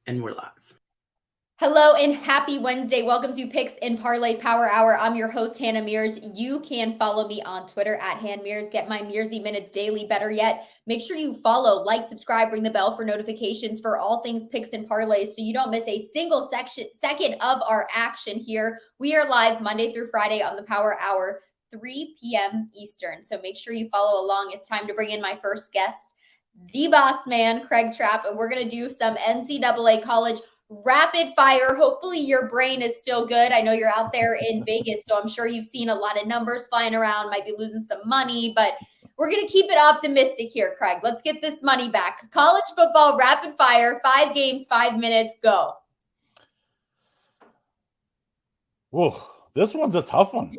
And we're live. Hello and happy Wednesday. Welcome to Picks and Parlays Power Hour. I'm your host, Hannah Mears. You can follow me on Twitter at HannMears. Get my Mearsy Minutes daily. Better yet, make sure you follow, like, subscribe, ring the bell for notifications for all things Picks and Parlays so you don't miss a single second of our action here. We are live Monday through Friday on the Power Hour, 3 p.m. Eastern. So make sure you follow along. It's time to bring in my first guest, the boss man, Craig Trapp, and we're going to do some NCAA college rapid fire. Hopefully your brain is still good. I know you're out there in Vegas, so I'm sure you've seen a lot of numbers flying around, might be losing some money, but we're going to keep it optimistic here, Craig. Let's get this money back. College football rapid fire, 5 games, 5 minutes, go. Whoa, this one's a tough one.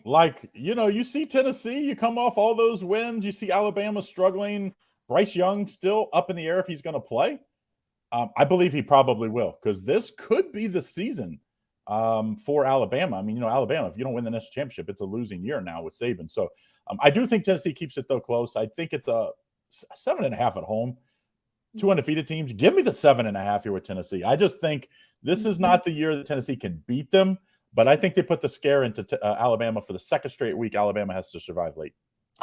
Like, you see Tennessee, you come off all those wins, you see Alabama struggling, Bryce Young still up in the air if he's going to play. I believe he probably will, because this could be the season for Alabama. I mean, Alabama, if you don't win the national championship, it's a losing year now with Saban. So I do think Tennessee keeps it, though, close. I think it's a 7.5 at home. 2 undefeated teams. Give me the 7.5 here with Tennessee. I just think this is not the year that Tennessee can beat them, but I think they put the scare into Alabama for the second straight week. Alabama has to survive late.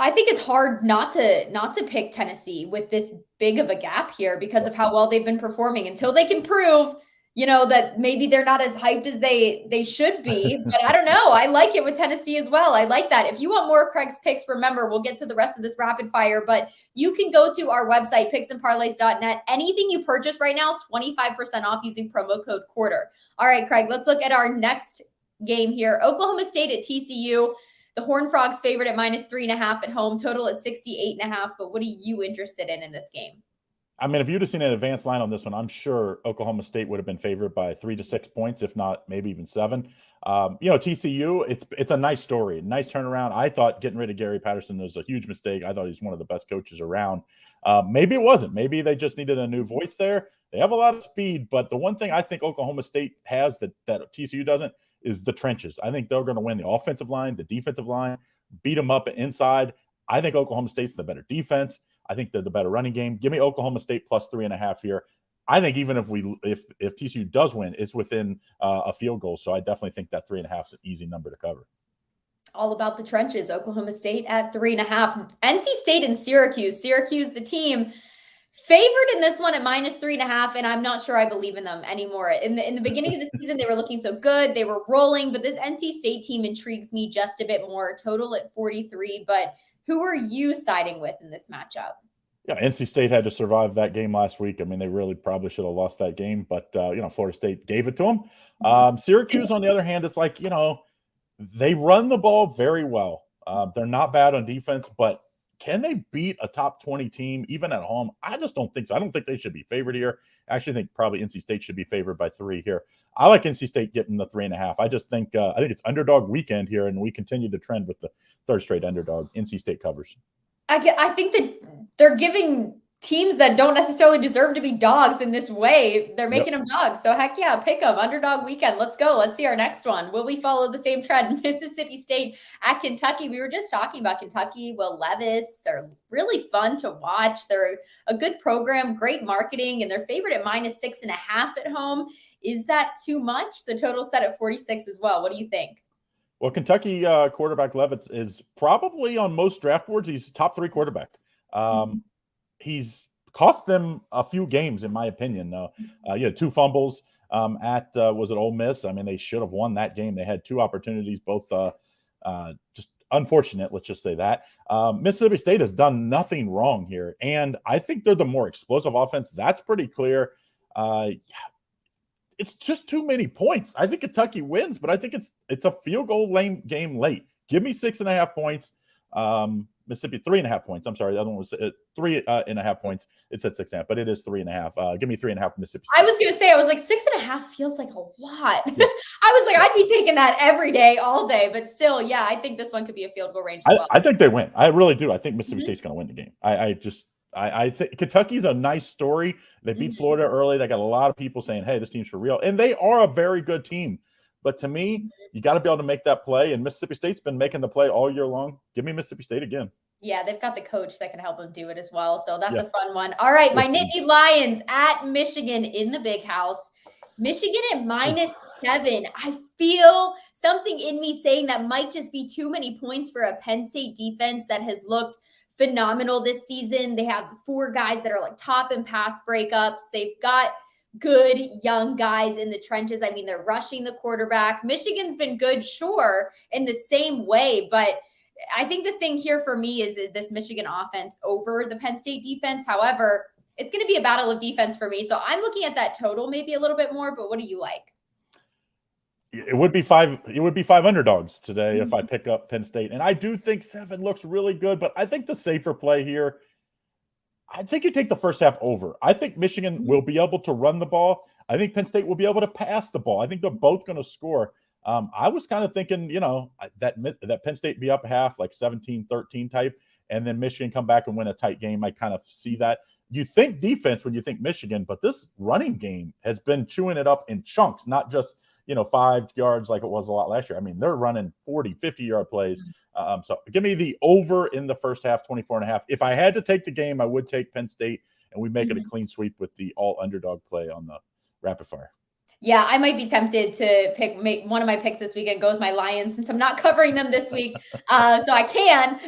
I think it's hard not to pick Tennessee with this big of a gap here because of how well they've been performing until they can prove, that maybe they're not as hyped as they should be. But I don't know. I like it with Tennessee as well. I like that. If you want more Craig's picks, remember, we'll get to the rest of this rapid fire, but you can go to our website, picksandparlays.net. Anything you purchase right now, 25% off using promo code quarter. All right, Craig, let's look at our next game here. Oklahoma State at TCU. The Horned Frogs favored at -3.5 at home, total at 68.5. But what are you interested in this game? I mean, if you'd have seen an advanced line on this one, I'm sure Oklahoma State would have been favored by 3 to 6 points, if not maybe even 7. TCU, it's a nice story, nice turnaround. I thought getting rid of Gary Patterson was a huge mistake. I thought he's one of the best coaches around. Maybe it wasn't. Maybe they just needed a new voice there. They have a lot of speed, but the one thing I think Oklahoma State has that TCU doesn't is the trenches. I think they're going to win the offensive line, the defensive line, beat them up inside. I think Oklahoma State's the better defense. I think they're the better running game. Give me Oklahoma State plus 3.5 here. I think even if TCU does win, it's within a field goal. So I definitely think that 3.5 is an easy number to cover. All about the trenches. Oklahoma State at 3.5. NC State and Syracuse. Syracuse, the team, favored in this one at -3.5, and I'm not sure I believe in them anymore. In the beginning of the season, they were looking so good. They were rolling, but this NC State team intrigues me just a bit more. Total at 43, but who are you siding with in this matchup? Yeah, NC State had to survive that game last week. I mean, they really probably should have lost that game, but, Florida State gave it to them. Syracuse, on the other hand, it's like, they run the ball very well. They're not bad on defense, but can they beat a top 20 team even at home? I just don't think so. I don't think they should be favored here. I actually think probably NC State should be favored by 3 here. I like NC State getting the 3.5. I just think it's underdog weekend here, and we continue the trend with the third straight underdog. NC State covers. I think that they're giving teams that don't necessarily deserve to be dogs in this way, they're making them dogs. So heck yeah, pick them. Underdog weekend. Let's go. Let's see our next one. Will we follow the same trend? Mississippi State at Kentucky. We were just talking about Kentucky. Will Levis. They're really fun to watch. They're a good program, great marketing, and they're favored at -6.5 at home. Is that too much? The total set at 46 as well. What do you think? Well, Kentucky quarterback Levis is probably on most draft boards. He's top 3 quarterback. He's cost them a few games, in my opinion, though. 2 fumbles at was it Ole Miss? I mean, they should have won that game. They had 2 opportunities, both just unfortunate, let's just say that. Mississippi State has done nothing wrong here, and I think they're the more explosive offense. That's pretty clear. It's just too many points. I think Kentucky wins, but I think it's a field goal game late. Give me 6.5 points. Mississippi 3.5 points. I'm sorry, the other one was 3.5 points. It said 6.5, but it is 3.5. Give me 3.5 Mississippi State. I was gonna say, I was like 6.5 feels like a lot. Yeah. I was like, I'd be taking that every day, all day, but still, yeah, I think this one could be a field goal range as well. I think they win. I really do. I think Mississippi State's going to win the game. I think Kentucky's a nice story. They beat Florida early. They got a lot of people saying, hey, this team's for real. And they are a very good team. But to me, you got to be able to make that play. And Mississippi State's been making the play all year long. Give me Mississippi State again. Yeah, they've got the coach that can help them do it as well. So that's Yeah. a fun one. All right, my Yeah. Nittany Lions at Michigan in the Big House. Michigan at -7. I feel something in me saying that might just be too many points for a Penn State defense that has looked phenomenal this season. They have 4 guys that are like top in pass breakups. They've got good young guys in the trenches. I mean, they're rushing the quarterback. Michigan's been good, sure, in the same way, but I think the thing here for me is this Michigan offense over the Penn State defense. However, it's going to be a battle of defense for me. So I'm looking at that total maybe a little bit more, but what do you like? It would be 5 underdogs today if I pick up Penn State. And I do think 7 looks really good, but I think the safer play here, I think you take the first half over. I think Michigan will be able to run the ball. I think Penn State will be able to pass the ball. I think they're both going to score. I was kind of thinking, that Penn State be up half, like 17-13 type, and then Michigan come back and win a tight game. I kind of see that. You think defense when you think Michigan, but this running game has been chewing it up in chunks, not just, 5 yards like it was a lot last year. I mean, they're running 40, 50-yard plays. So give me the over in the first half, 24.5. If I had to take the game, I would take Penn State, and we make it a clean sweep with the all underdog play on the rapid fire. Yeah, I might be tempted to make one of my picks this weekend, go with my Lions since I'm not covering them this week. So I can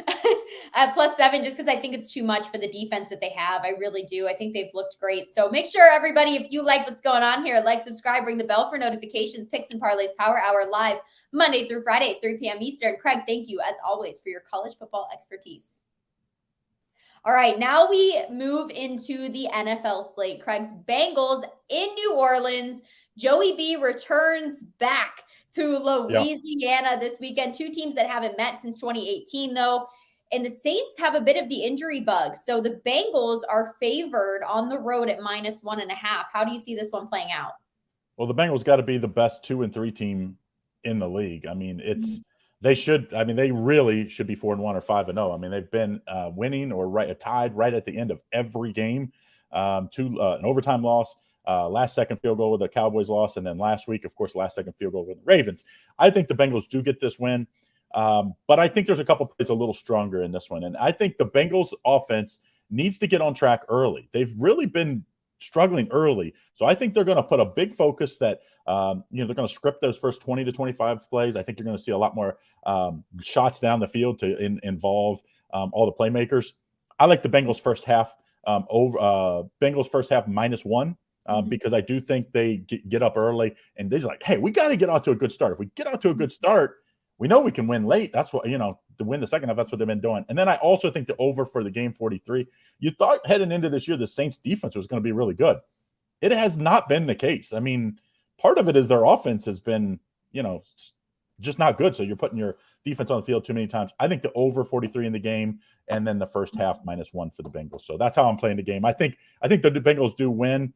at +7 just because I think it's too much for the defense that they have. I really do. I think they've looked great. So make sure, everybody, if you like what's going on here, like, subscribe, ring the bell for notifications. Picks and Parlays Power Hour live Monday through Friday at 3 p.m. Eastern. Craig, thank you as always for your college football expertise. All right, now we move into the NFL slate. Craig's Bengals in New Orleans. Joey B returns back to Louisiana this weekend. 2 teams that haven't met since 2018, though. And the Saints have a bit of the injury bug. So the Bengals are favored on the road at -1.5. How do you see this one playing out? Well, the Bengals got to be the best 2 and 3 team in the league. I mean, they really should be 4-1 or 5-0. I mean, they've been winning or tied right at the end of every game. An overtime loss. Last second field goal with the Cowboys loss, and then last week, of course, last second field goal with the Ravens. I think the Bengals do get this win, but I think there's a couple plays a little stronger in this one, and I think the Bengals offense needs to get on track early. They've really been struggling early, so I think they're going to put a big focus that they're going to script those first 20 to 25 plays. I think you're going to see a lot more shots down the field to involve all the playmakers. I like the Bengals first half Bengals first half -1. Because I do think they get up early and they're like, hey, we got to get out to a good start. If we get out to a good start, we know we can win late. That's what, to win the second half, that's what they've been doing. And then I also think the over for the game 43. You thought heading into this year, the Saints defense was going to be really good. It has not been the case. I mean, part of it is their offense has been, just not good. So you're putting your defense on the field too many times. I think the over 43 in the game, and then the first half -1 for the Bengals. So that's how I'm playing the game. I think the Bengals do win.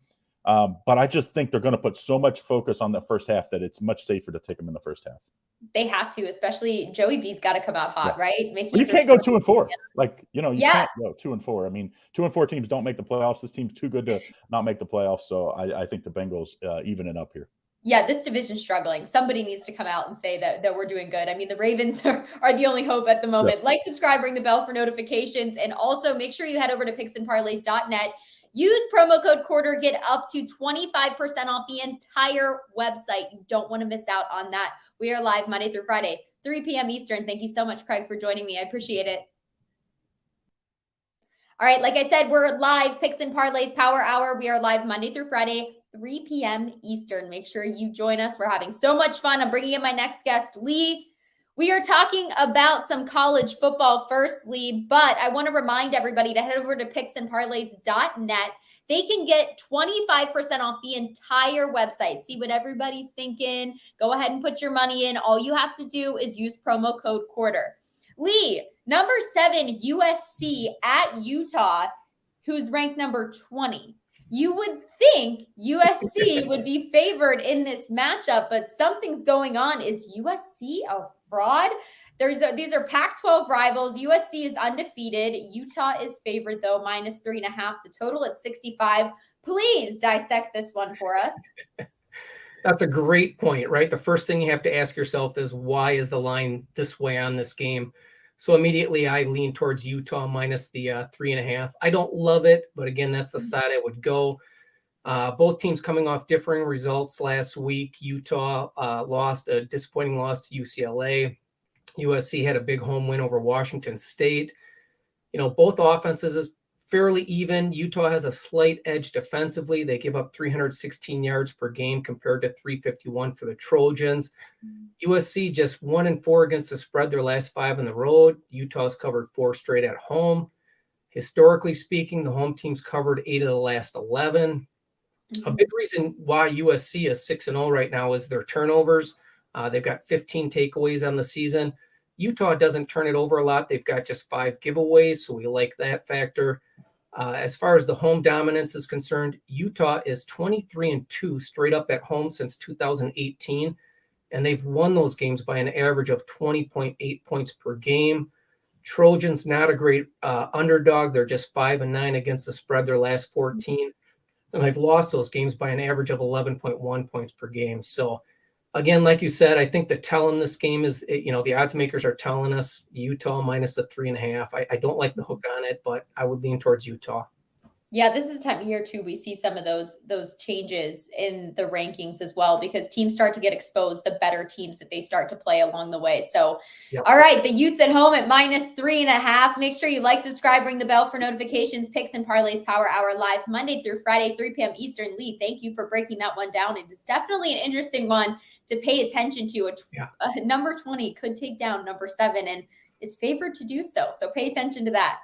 But I just think they're going to put so much focus on the first half that it's much safer to take them in the first half. They have to, especially Joey B's got to come out hot, right? You can't go 2-4. You can't go 2-4. I mean, 2-4 teams don't make the playoffs. This team's too good to not make the playoffs. So I think the Bengals even it up here. Yeah, this division's struggling. Somebody needs to come out and say that we're doing good. I mean, the Ravens are the only hope at the moment. Like, subscribe, ring the bell for notifications, and also make sure you head over to picksandparlays.net. Use promo code Quarter, get up to 25% off the entire website. You don't want to miss out on that. We are live Monday through Friday, 3 p.m. Eastern. Thank you so much, Craig, for joining me. I appreciate it. All right, like I said, we're live, Picks and Parlays Power Hour. We are live Monday through Friday, 3 p.m. Eastern. Make sure you join us. We're having so much fun. I'm bringing in my next guest, Lee. We are talking about some college football firstly, but I want to remind everybody to head over to picksandparlays.net. They can get 25% off the entire website. See what everybody's thinking. Go ahead and put your money in. All you have to do is use promo code Quarter. Lee, number 7, USC at Utah, who's ranked number 20. You would think USC would be favored in this matchup, but something's going on. Is USC a fraud? These are Pac-12 rivals. USC is undefeated. Utah is favored, though, -3.5. The total at 65. Please dissect this one for us. That's a great point, right? The first thing you have to ask yourself is, why is the line this way on this game? So immediately I lean towards Utah minus the 3.5. I don't love it, but again, that's the side I would go. Both teams coming off differing results last week. Utah lost a disappointing loss to UCLA. USC had a big home win over Washington State. Both offenses is fairly even. Utah has a slight edge defensively. They give up 316 yards per game compared to 351 for the Trojans. USC just 1-4 against the spread their last 5 on the road. Utah's covered 4 straight at home. Historically speaking, the home team's covered 8 of the last 11. A big reason why USC is 6-0 right now is their turnovers. They've got 15 takeaways on the season. Utah doesn't turn it over a lot. They've got just 5 giveaways, so we like that factor. As far as the home dominance is concerned, Utah is 23-2 straight up at home since 2018, and they've won those games by an average of 20.8 points per game. Trojans not a great underdog. They're just 5-9 against the spread their last 14, and they've lost those games by an average of 11.1 points per game. So again, like you said, I think the tell in this game is, the odds makers are telling us Utah minus the 3.5. I don't like the hook on it, but I would lean towards Utah. Yeah, this is the time of year too. We see some of those changes in the rankings as well, because teams start to get exposed, the better teams that they start to play along the way. So, yep. All right, the Utes at home at minus 3.5. Make sure you like, subscribe, ring the bell for notifications. Picks and Parlays Power Hour live Monday through Friday, 3 p.m. Eastern. Lee, thank you for breaking that one down. It is definitely an interesting one to pay attention to. Number 20 could take down number 7 and is favored to do so. So pay attention to that.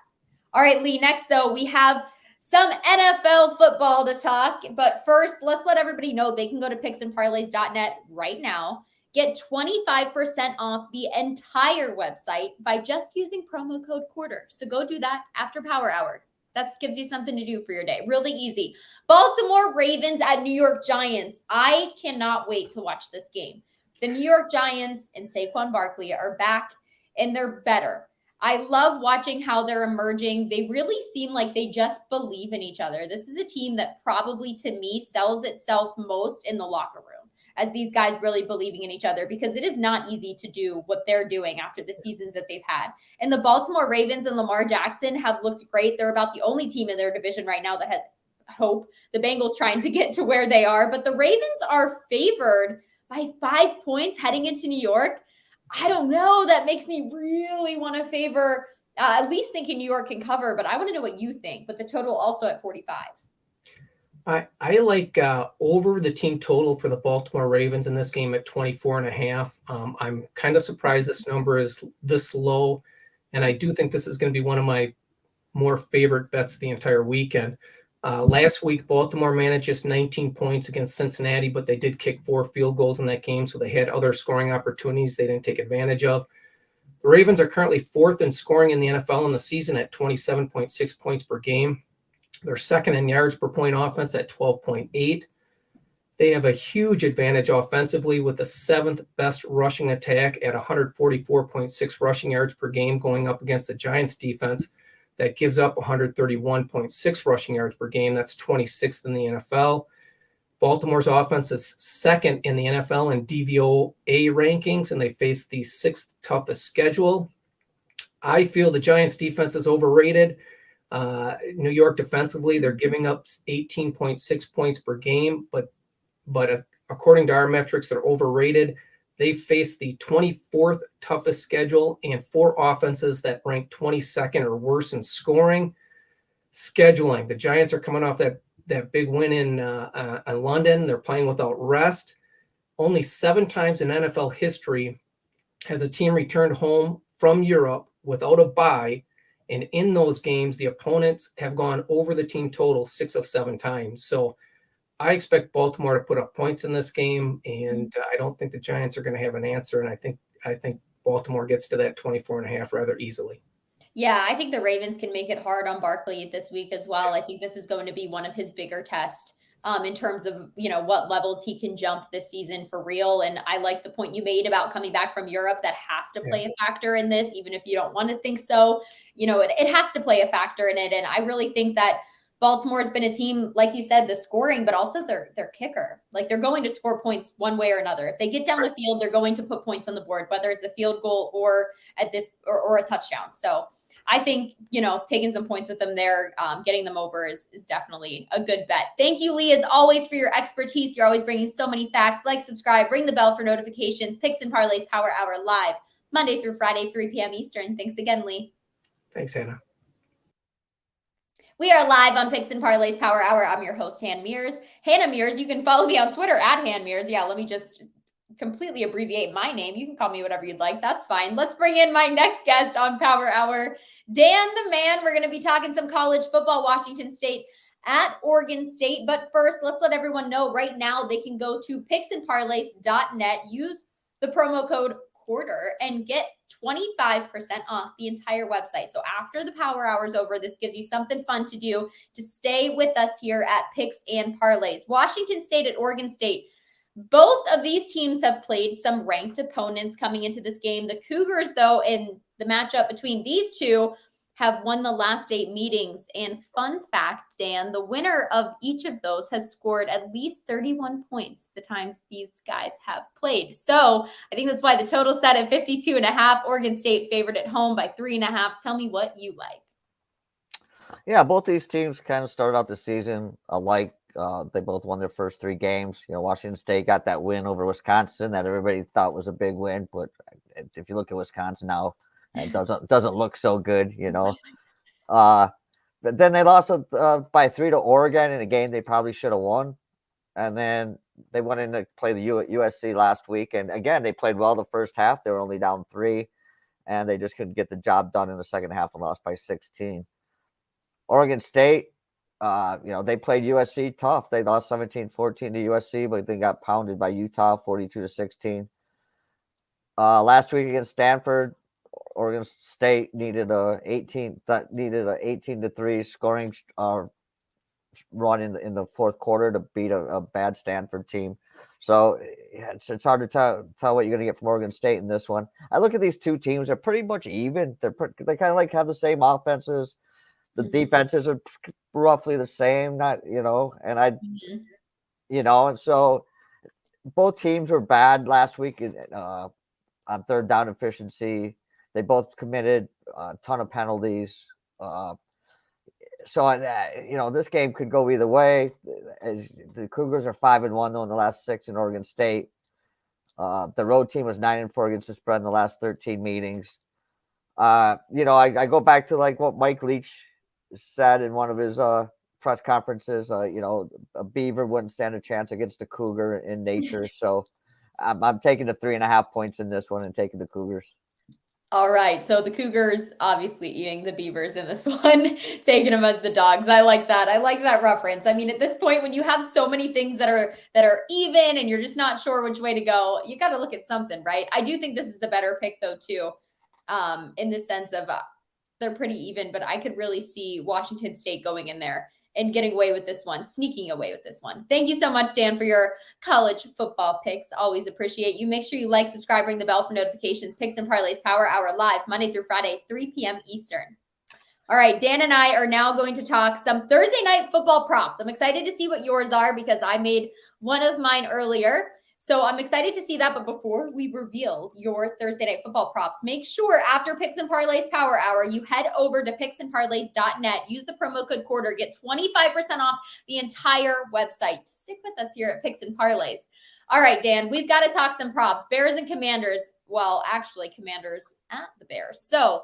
All right, Lee, next though, we have some NFL football to talk. But first, let's let everybody know they can go to picksandparlays.net right now. Get 25% off the entire website by just using promo code QUARTER. So go do that after Power Hour. That gives you something to do for your day. Really easy. Baltimore Ravens at New York Giants. I cannot wait to watch this game. The New York Giants and Saquon Barkley are back, and they're better. I love watching how they're emerging. They really seem like they just believe in each other. This is a team that probably, to me, sells itself most in the locker room, as these guys really believing in each other, because it is not easy to do what they're doing after the seasons that they've had. And the Baltimore Ravens and Lamar Jackson have looked great. They're about the only team in their division right now that has hope. The Bengals trying to get to where they are, but the Ravens are favored by 5 points heading into New York. I don't know. That makes me really want to favor, at least thinking New York can cover, but I want to know what you think. But the total also at 45. I like over the team total for the Baltimore Ravens in this game at 24.5. I'm kind of surprised this number is this low, and I do think this is going to be one of my more favorite bets the entire weekend. Last week, Baltimore managed just 19 points against Cincinnati, but they did kick 4 field goals in that game, so they had other scoring opportunities they didn't take advantage of. The Ravens are currently 4th in scoring in the NFL in the season at 27.6 points per game. They're 2nd in yards per point offense at 12.8. They have a huge advantage offensively with the 7th best rushing attack at 144.6 rushing yards per game, going up against the Giants defense that gives up 131.6 rushing yards per game. That's 26th in the NFL. Baltimore's offense is 2nd in the NFL in DVOA rankings, and they face the 6th toughest schedule. I feel the Giants defense is overrated. New York defensively, they're giving up 18.6 points per game, but according to our metrics, they're overrated. They face the 24th toughest schedule and 4 offenses that rank 22nd or worse in scoring. Scheduling, the Giants are coming off that big win in London. They're playing without rest. Only 7 times in NFL history has a team returned home from Europe without a bye, and in those games, the opponents have gone over the team total 6 of 7 times. So I expect Baltimore to put up points in this game, and I don't think the Giants are going to have an answer. And I think Baltimore gets to that 24.5 rather easily. Yeah, I think the Ravens can make it hard on Barkley this week as well. I think this is going to be one of his bigger tests in terms of, what levels he can jump this season for real. And I like the point you made about coming back from Europe. That has to play a factor in this, even if you don't want to think so. It has to play a factor in it. And I really think that Baltimore has been a team, like you said, the scoring, but also their kicker. Like they're going to score points one way or another. If they get down the field, they're going to put points on the board, whether it's a field goal or a touchdown. So I think, taking some points with them there, getting them over is definitely a good bet. Thank you, Lee, as always, for your expertise. You're always bringing so many facts. Like, subscribe, ring the bell for notifications. Picks and Parlays Power Hour live Monday through Friday, 3 p.m. Eastern. Thanks again, Lee. Thanks, Hannah. We are live on Picks and Parlays Power Hour. I'm your host, Hannah Mears. Hannah Mears, you can follow me on Twitter at Hannah Mears. Yeah, let me just completely abbreviate my name. You can call me whatever you'd like. That's fine. Let's bring in my next guest on Power Hour, Dan the Man. We're going to be talking some college football, Washington State at Oregon State. But first, let's let everyone know right now they can go to picksandparlays.net, use the promo code quarter, and get 25% off the entire website. So after the Power Hour is over, this gives you something fun to do to stay with us here at Picks and Parlays. Washington State at Oregon State. Both of these teams have played some ranked opponents coming into this game. The Cougars, though, in the matchup between these two, have won the last 8 meetings. And fun fact, Dan, the winner of each of those has scored at least 31 points the times these guys have played. So I think that's why the total set at 52.5. Oregon State favored at home by 3.5. Tell me what you like. Yeah, both these teams kind of started out the season alike. They both won their first 3 games. Washington State got that win over Wisconsin that everybody thought was a big win, but if you look at Wisconsin now, it doesn't look so good, But then they lost by 3 to Oregon in a game they probably should have won, and then they went in to play the USC last week, and again they played well the first half. They were only down 3, and they just couldn't get the job done in the second half and lost by 16. Oregon State. They played USC tough. They lost 17-14 to USC, but they got pounded by Utah 42-16. Last week against Stanford, Oregon State needed a 18-3 scoring run in the fourth quarter to beat a bad Stanford team. So it's hard to tell what you're going to get from Oregon State in this one. I look at these two teams; they're pretty much even. They kind of like have the same offenses. The defenses are roughly the same, and so both teams were bad last week on third down efficiency. They both committed a ton of penalties. This game could go either way. The Cougars are 5-1 though in the last 6 in Oregon State. The road team was 9-4 against the spread in the last 13 meetings. I go back to like what Mike Leach said in one of his press conferences. A beaver wouldn't stand a chance against a cougar in nature. So I'm taking the 3.5 points in this one and taking the Cougars. All right. So the Cougars obviously eating the Beavers in this one, taking them as the dogs. I like that. I like that reference. I mean, at this point, when you have so many things that are even and you're just not sure which way to go, you got to look at something, right? I do think this is the better pick though, too, in the sense of they're pretty even, but I could really see Washington State going in there and getting away with this one, sneaking away with this one. Thank you so much, Dan, for your college football picks. Always appreciate you. Make sure you like, subscribe, ring the bell for notifications. Picks and Parlays Power Hour live Monday through Friday, 3 p.m. Eastern. All right, Dan and I are now going to talk some Thursday night football props. I'm excited to see what yours are because I made one of mine earlier. So I'm excited to see that. But before we reveal your Thursday night football props, make sure after Picks and Parlays Power Hour, you head over to picksandparlays.net. Use the promo code quarter. Get 25% off the entire website. Stick with us here at Picks and Parlays. All right, Dan, we've got to talk some props. Bears and Commanders. Well, actually, Commanders at the Bears. So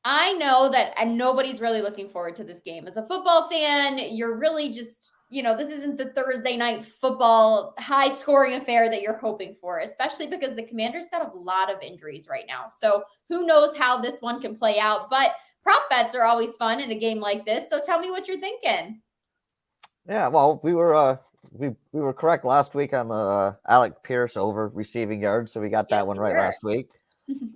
I know that nobody's really looking forward to this game. As a football fan, you're really just this isn't the Thursday night football high scoring affair that you're hoping for, especially because the Commanders got a lot of injuries right now. So who knows how this one can play out, but prop bets are always fun in a game like this. So tell me what you're thinking. Yeah, well, we were correct last week on the Alec Pierce over receiving yards. So we got that one right last week.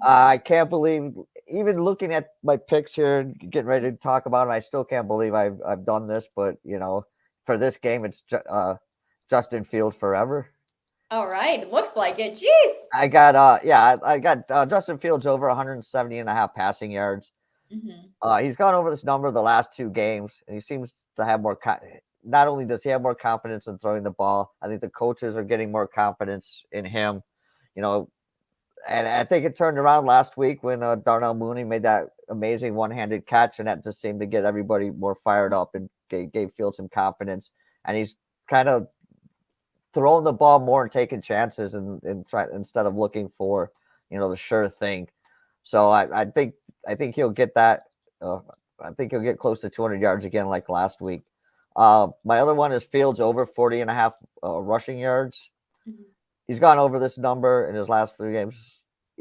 I can't believe, even looking at my picks here and getting ready to talk about them, I still can't believe I've done this, but for this game, it's Justin Fields forever. All right. It looks like it. Jeez. I got Justin Fields over 170.5 passing yards. Mm-hmm. He's gone over this number the last 2 games, and he seems to have more. Not only does he have more confidence in throwing the ball, I think the coaches are getting more confidence in him. You know, and I think it turned around last week when Darnell Mooney made that amazing one-handed catch, and that just seemed to get everybody more fired up and gave Fields some confidence. And he's kind of throwing the ball more and taking chances and try instead of looking for, you know, the sure thing. So I think he'll get that. I think he'll get close to 200 yards again like last week. My other one is Fields over 40.5 rushing yards. Mm-hmm. He's gone over this number in his last 3 games.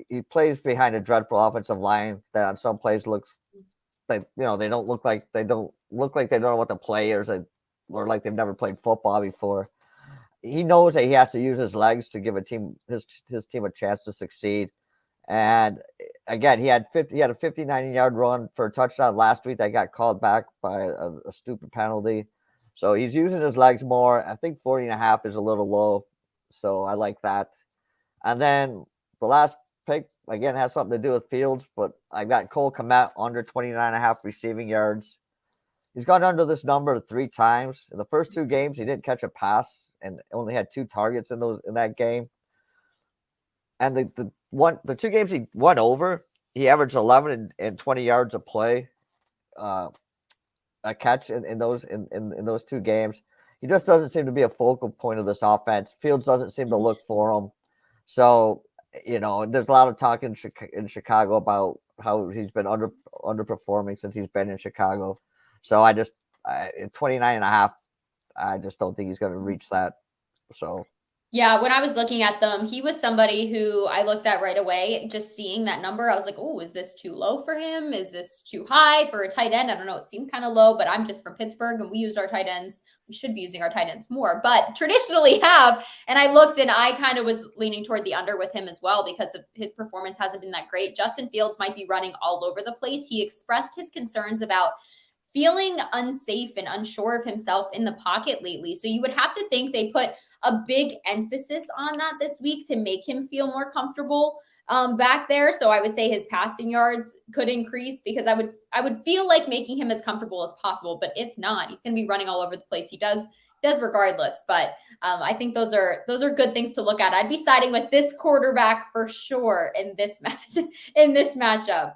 He plays behind a dreadful offensive line that on some plays looks like, you know, they don't look like they don't know what the play is, or like they've never played football before. He knows that he has to use his legs to give his team a chance to succeed. And again, he had a 59-yard run for a touchdown last week that got called back by a stupid penalty. So he's using his legs more. I think 40.5 is a little low. So I like that. And then the last pick, again, has something to do with Fields, but I got Cole Kmet under 29.5 receiving yards. He's gone under this number 3 times. In the first 2 games, he didn't catch a pass and only had 2 targets in that game. And the 2 games he went over, he averaged 11 and 20 yards a play, a catch in those 2 games. He just doesn't seem to be a focal point of this offense. Fields doesn't seem to look for him. So, you know, there's a lot of talk in Chicago about how he's been underperforming since he's been in Chicago. So 29.5, I just don't think he's going to reach that. So. Yeah, when I was looking at them, he was somebody who I looked at right away. Just seeing that number, I was like, oh, is this too low for him? Is this too high for a tight end? I don't know. It seemed kind of low, but I'm just from Pittsburgh and we use our tight ends. We should be using our tight ends more, but traditionally have. And I looked and I kind of was leaning toward the under with him as well because of his performance hasn't been that great. Justin Fields might be running all over the place. He expressed his concerns about feeling unsafe and unsure of himself in the pocket lately. So you would have to think they put a big emphasis on that this week to make him feel more comfortable back there. So I would say his passing yards could increase because I would feel like making him as comfortable as possible. But if not, he's going to be running all over the place. He does regardless. But I think those are good things to look at. I'd be siding with this quarterback for sure in this matchup.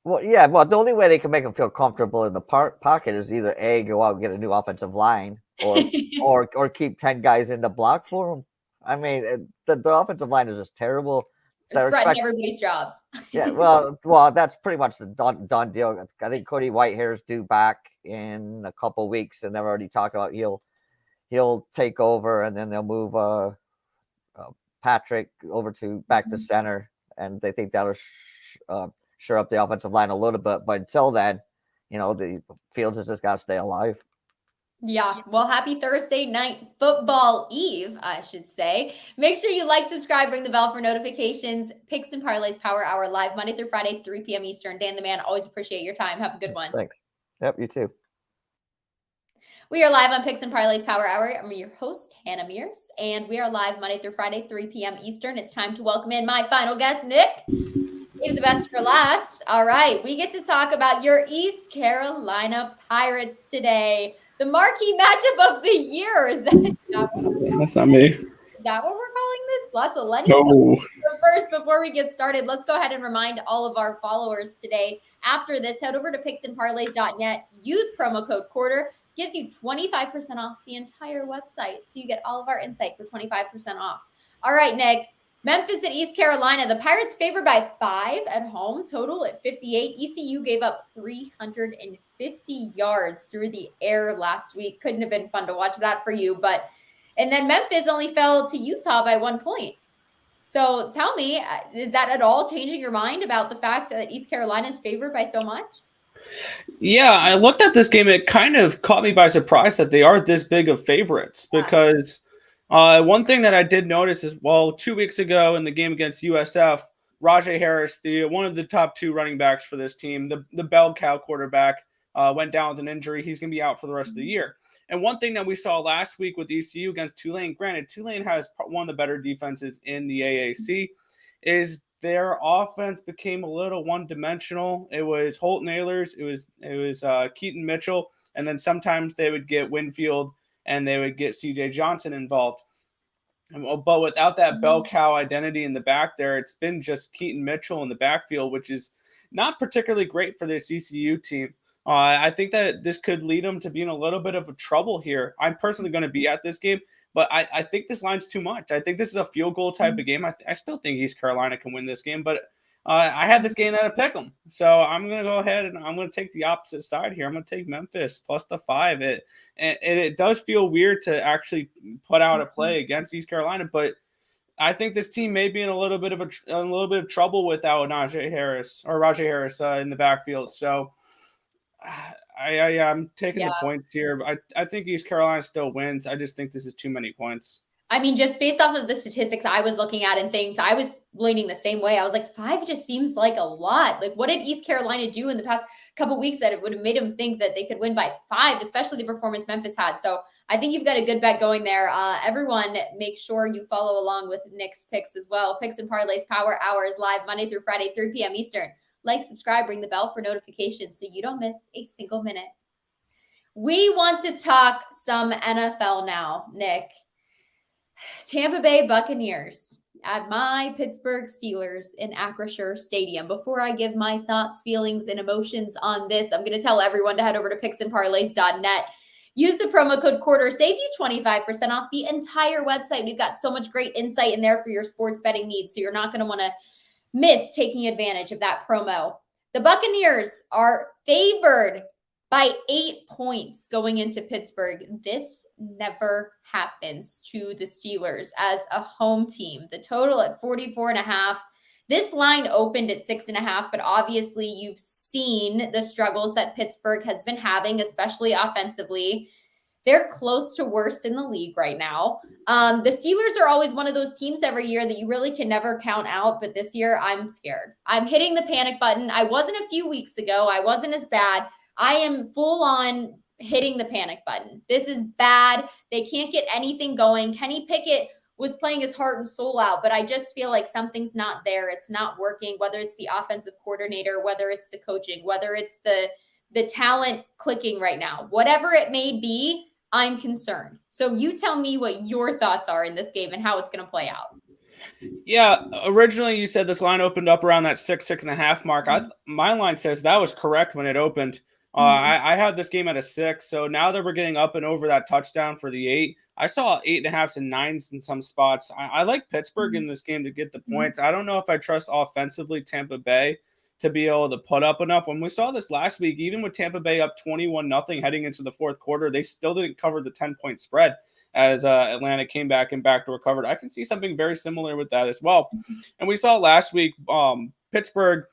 Well, yeah. Well, the only way they can make him feel comfortable in the pocket is either A, go out and get a new offensive line, or keep 10 guys in the block for him. I mean, the offensive line is just terrible. They're threatening everybody's jobs. Yeah, well, that's pretty much the done deal. I think Cody Whitehair's due back in a couple weeks, and they're already talking about he'll take over, and then they'll move Patrick over back to center, and they think that'll shore up the offensive line a little bit. But until then, you know, the Fields has just got to stay alive. Yeah. Well, happy Thursday night football eve, I should say. Make sure you like, subscribe, ring the bell for notifications. Picks and Parlays Power Hour live Monday through Friday, 3 p.m. Eastern. Dan the Man, always appreciate your time. Have a good one. Thanks. Yep, you too. We are live on Picks and Parlays Power Hour. I'm your host, Hannah Mears, and we are live Monday through Friday, 3 p.m. Eastern. It's time to welcome in my final guest, Nick. Save the best for last. All right. We get to talk about your East Carolina Pirates today. The marquee matchup of the year. Is that That's not me. Is that what we're calling this? Lots of Lenny. No. But first, before we get started, let's go ahead and remind all of our followers today. After this, head over to picksandparlays.net. Use promo code quarter. Gives you 25% off the entire website. So you get all of our insight for 25% off. All right, Nick. Memphis and East Carolina. The Pirates favored by 5 at home, total at 58. ECU gave up 350 yards through the air last week. Couldn't have been fun to watch that for you. And then Memphis only fell to Utah by 1 point. So tell me, is that at all changing your mind about the fact that East Carolina is favored by so much? Yeah, I looked at this game. It kind of caught me by surprise that they are this big of favorites because one thing that I did notice is, 2 weeks ago in the game against USF, Rajay Harris, one of the top 2 running backs for this team, the bell cow quarterback, went down with an injury. He's going to be out for the rest of the year. And one thing that we saw last week with ECU against Tulane, granted, Tulane has one of the better defenses in the AAC, is their offense became a little one-dimensional. It was Holton Ahlers, it was Keaton Mitchell, And then sometimes they would get Winfield and they would get CJ Johnson involved. But without that bell cow identity in the back there, it's been just Keaton Mitchell in the backfield, which is not particularly great for this ECU team. I think that this could lead them to being a little bit of a trouble here. I'm personally going to be at this game, but I think this line's too much. I think this is a field goal type of game. I still think East Carolina can win this game, but I had this game at a pick 'em. So I'm going to go ahead and I'm going to take the opposite side here. I'm going to take Memphis plus the 5. It does feel weird to actually put out a play against East Carolina, but I think this team may be in a little bit of trouble without Rajay Harris in the backfield. So I'm taking the points here. I think East Carolina still wins. I just think this is too many points. I mean, just based off of the statistics I was looking at and things, I was leaning the same way. I was like, 5 just seems like a lot. Like, what did East Carolina do in the past couple weeks that it would have made them think that they could win by 5, especially the performance Memphis had? So I think you've got a good bet going there. Everyone, make sure you follow along with Nick's picks as well. Picks and Parlays Power Hour is live Monday through Friday, 3 p.m. Eastern. Like, subscribe, ring the bell for notifications so you don't miss a single minute. We want to talk some NFL now, Nick. Tampa Bay Buccaneers at my Pittsburgh Steelers in Acrisure Stadium. Before I give my thoughts, feelings, and emotions on this, I'm going to tell everyone to head over to picksandparlays.net. Use the promo code QUARTER, saves you 25% off the entire website. We've got so much great insight in there for your sports betting needs, so you're not going to want to miss taking advantage of that promo. The Buccaneers are favored by 8 points going into Pittsburgh. This never happens to the Steelers as a home team. The total at 44.5. This line opened at 6.5, but obviously you've seen the struggles that Pittsburgh has been having, especially offensively. They're close to worst in the league right now. The Steelers are always one of those teams every year that you really can never count out, but this year I'm scared. I'm hitting the panic button. I wasn't a few weeks ago. I wasn't as bad. I am full on hitting the panic button. This is bad. They can't get anything going. Kenny Pickett was playing his heart and soul out, but I just feel like something's not there. It's not working, whether it's the offensive coordinator, whether it's the coaching, whether it's the talent clicking right now. Whatever it may be, I'm concerned. So you tell me what your thoughts are in this game and how it's going to play out. Yeah, originally you said this line opened up around that 6.5 mark. My line says that was correct when it opened. I had this game at a 6, so now that we're getting up and over that touchdown for the 8, I saw 8.5s and 9s in some spots. I like Pittsburgh in this game to get the points. I don't know if I trust offensively Tampa Bay to be able to put up enough. When we saw this last week, even with Tampa Bay up 21-0 heading into the fourth quarter, they still didn't cover the 10-point spread as Atlanta came back and backdoor covered. I can see something very similar with that as well. And we saw last week, Pittsburgh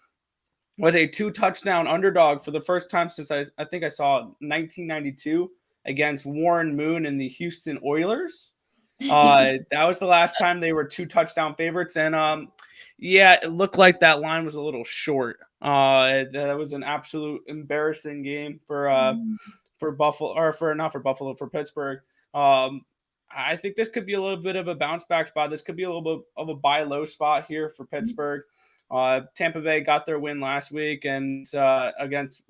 was a 2-touchdown underdog for the first time since I think I saw 1992 against Warren Moon and the Houston Oilers. That was the last time they were 2-touchdown favorites. And yeah, it looked like that line was a little short. That was an absolute embarrassing game for Buffalo, or for Pittsburgh. I think this could be a little bit of a bounce back spot. This could be a little bit of a buy low spot here for Pittsburgh. Tampa Bay got their win last week and against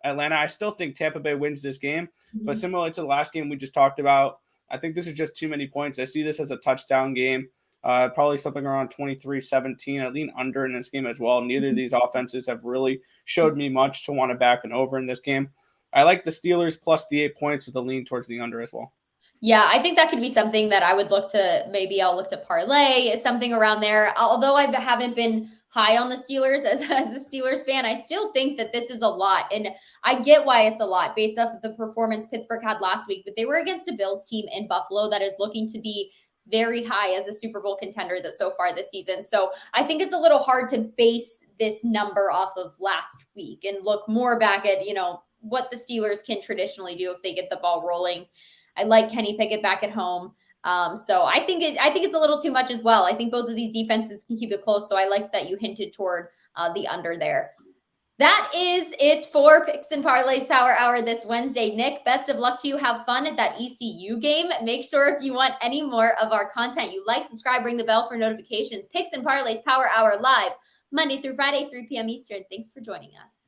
Atlanta. I still think Tampa Bay wins this game, but similar to the last game we just talked about, I think this is just too many points. I see this as a touchdown game, probably something around 23-17. I lean under in this game as well. Neither of these offenses have really showed me much to want to back and over in this game. I like the Steelers plus the 8 points with a lean towards the under as well. Yeah, I think that could be something that I would look to. Maybe I'll look to parlay something around there. Although I haven't been high on the Steelers as a Steelers fan, I still think that this is a lot. And I get why it's a lot based off of the performance Pittsburgh had last week, but they were against a Bills team in Buffalo that is looking to be very high as a Super Bowl contender so far this season. So I think it's a little hard to base this number off of last week and look more back at, what the Steelers can traditionally do if they get the ball rolling. I like Kenny Pickett back at home. So I think it's a little too much as well. I think both of these defenses can keep it close. So I like that you hinted toward the under there. That is it for Picks and Parlays Power Hour this Wednesday. Nick, best of luck to you. Have fun at that ECU game. Make sure if you want any more of our content, you like, subscribe, ring the bell for notifications. Picks and Parlays Power Hour live Monday through Friday, 3 p.m. Eastern. Thanks for joining us.